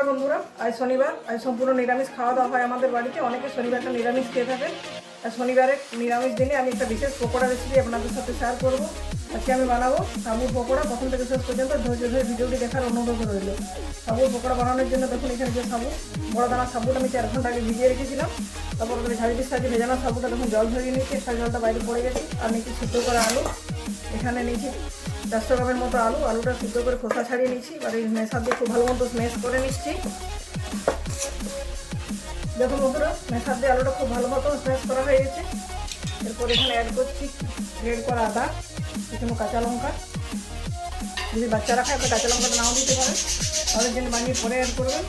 নমস্কার বন্ধুরা, আজ শনিবার। আজ সম্পূর্ণ নিরামিষ খাওয়া দাওয়া হয় আমাদের বাড়িতে। অনেকে শনিবারটা নিরামিষ খেয়ে থাকেন। আর শনিবারে নিরামিষ দিনে আমি একটা বিশেষ পকোড়া রেসিপি আপনাদের সাথে শেয়ার করবো। আজকে আমি বানাবো সাবুর পকোড়া। প্রথম থেকে শেষ পর্যন্ত ধৈর্য ধরে ভিডিওটি দেখার অনুরোধ রইল। সাবুর পকোড়া বানানোর জন্য দেখুন এখানে যে সাবু, বড় দানা সাবুটা আমি 4 ঘন্টা আগে ভিজিয়ে রেখেছিলাম। তারপর ওখানে ঝাড়িটির সাহায্যে ভেজানো সাবুটা দেখুন জল ঝরিয়ে নিচ্ছি। একটা জলটা বাইরে পড়ে গেছে। আর নিচে সিদ্ধ করা আলু, এখানে নিয়েছি 400 গ্রামের মতো আলু। আলুটা সিদ্ধ করে খোসা ছাড়িয়ে নিচ্ছি। এবার এই মেশার দিয়ে খুব ভালো মতো স্ম্যাশ করে নিচ্ছি। দেখুন বন্ধুরা, মেশার দিয়ে আলুটা খুব ভালো মতো স্ম্যাশ করা হয়ে গেছে। এরপর এখানে অ্যাড করছি গ্রেড করা আদা, এখানে কাঁচা লঙ্কা। যদি বাচ্চারা খায় তো কাঁচা লঙ্কাটা নাও দিতে পারেন, তাদের জন্য বানিয়ে পরে অ্যাড করবেন।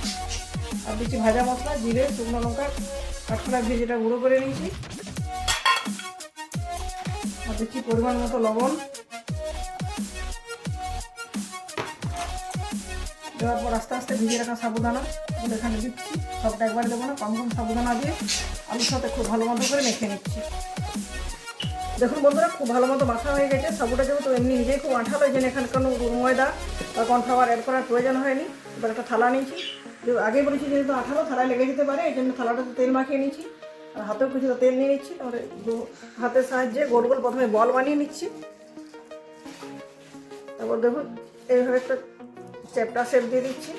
আর দিচ্ছি ভাজা মশলা, জিরে, শুকনো লঙ্কা কাঠখোলা ভেজেটা গুঁড়ো করে নিয়েছি। আর দিচ্ছি পরিমাণ মতো লবণ। দেওয়ার পর আস্তে আস্তে ভিজিয়ে রাখা সাবুদানা এখানে দিচ্ছি। সবটা একবারে দেবো না, কম কম সাবুদানা দিয়ে আলুর সাথে খুব ভালো মতো করে মেখে নিচ্ছি। দেখুন বন্ধুরা, খুব ভালো মতো মাখা হয়ে গেছে। সাবুটা যেহেতু এমনি নিজেই খুব আঠালো, এই জন্য এখানে কোনো ময়দা বা কর্নফ্লাওয়ার অ্যাড করার প্রয়োজন হয়নি। এবার একটা থালা নিয়েছি, আগে বলেছি যেহেতু আঠালো থালায় লেগে যেতে পারে, এই জন্য থালাটাতে তেল মাখিয়ে নিচ্ছি। আর হাতেও কিছুটা তেল নিয়ে নিচ্ছি। তারপরে হাতের সাহায্যে গোল গোল প্রথমে বল বানিয়ে নিচ্ছি। তারপর দেখুন এইভাবে একটা চ্যাপটা শেপ দিয়ে দিচ্ছি।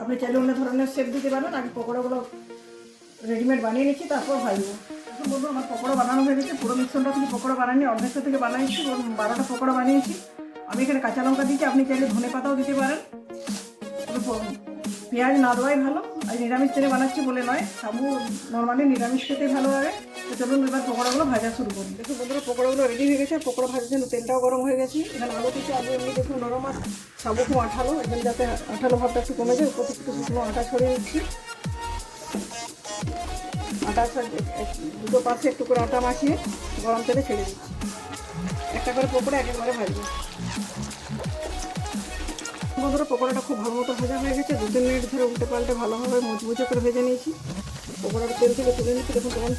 আপনি চাইলে অন্য ধরনের শেপ দিতে পারেন। আগে পকোড়াগুলো রেডিমেড বানিয়ে নিচ্ছি, তারপর ভাজবো। এখন বলবো আমার পকোড়া বানানো হয়ে গেছে। পুরো মিশ্রণটা থেকে পকোড়া বানাইনি, অর্ধেকটা থেকে বানিয়েছি। 12টা পকোড়া বানিয়েছি। আমি এখানে কাঁচা লঙ্কা দিচ্ছি, আপনি চাইলে ধনে পাতাও দিতে পারেন। পেঁয়াজ না দেওয়াই ভালো। আর নিরামিষ তেলে বানাচ্ছি বলে নয়, সাবু নর্মালি নিরামিষ খেতে ভালো লাগে। তো চলুন এবার পকোড়াগুলো ভাজা শুরু করি। দেখুন বন্ধুরা, পকোড়াগুলো রেডি হয়ে গেছে। পকোড়া ভাজার জন্য তেলটাও গরম হয়ে গেছে। এখানে আলু দিচ্ছি। আলু এমনি দেখুন নরম, আর সাবু খুব আঠালো, এবং যাতে আঠালো ভাবটা একটু কমে যায় উপর থেকে শুকনো আটা ছড়িয়ে দিচ্ছি। আটা দুটো পাশে একটু করে আটা মাখিয়ে গরম তেলে ছেড়ে দিচ্ছি। একটা করে পকোড়া একেবারে ভাজবো। বন্ধুরা, পকোড়াটা খুব ভালো মতো ভাজা হয়ে গেছে। 2-3 মিনিট ধরে উল্টে পাল্টে ভালোভাবে মুচমুচে করে ভেজে নিয়েছি। পকোড়াটা তেল থেকে তুলে নিচ্ছি। দেখুন তখন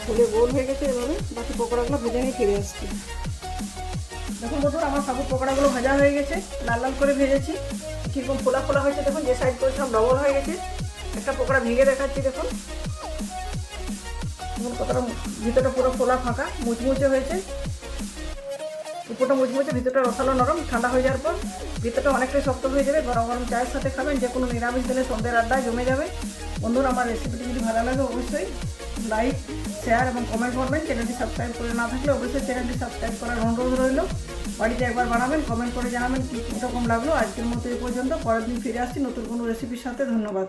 ফুলে গোল হয়ে গেছে। এভাবে বাকি পকোড়াগুলো ভেজে নিয়ে ফিরে আসছি। দেখুন বন্ধুরা, আমার সাবুর পকোড়াগুলো ভাজা হয়ে গেছে। লাল লাল করে ভেজেছি। কীরকম ফোলা ফোলা হয়েছে দেখুন, যে সাইড করেছিলাম ডবল হয়ে গেছে। একটা পকোড়া ভেঙে দেখাচ্ছি। দেখুন পকোড়া ভিতরটা পুরো ফোলা ফাঁকা, মুচমুচে হয়েছে। উপরটা মুচমুচে, ভিতরটা রসালো নরম। ঠান্ডা হয়ে যাওয়ার পর ভিতরটা অনেকটাই শক্ত হয়ে যাবে। গরম গরম চায়ের সাথে খাবেন, যে কোনো নিরামিষ দিনে সন্ধ্যের আড্ডায় জমে যাবে। বন্ধুরা, আমার রেসিপিটি যদি ভালো লাগে অবশ্যই লাইক, শেয়ার এবং কমেন্ট করবেন। চ্যানেলটি সাবস্ক্রাইব করে না থাকলে অবশ্যই চ্যানেলটি সাবস্ক্রাইব করার অনুরোধ রইল। বাড়িতে একবার বানাবেন, কমেন্ট করে জানাবেন কীরকম লাগলো। আজকের মতো এই পর্যন্ত। পরের দিন ফিরে আসছি নতুন কোনো রেসিপির সাথে। ধন্যবাদ।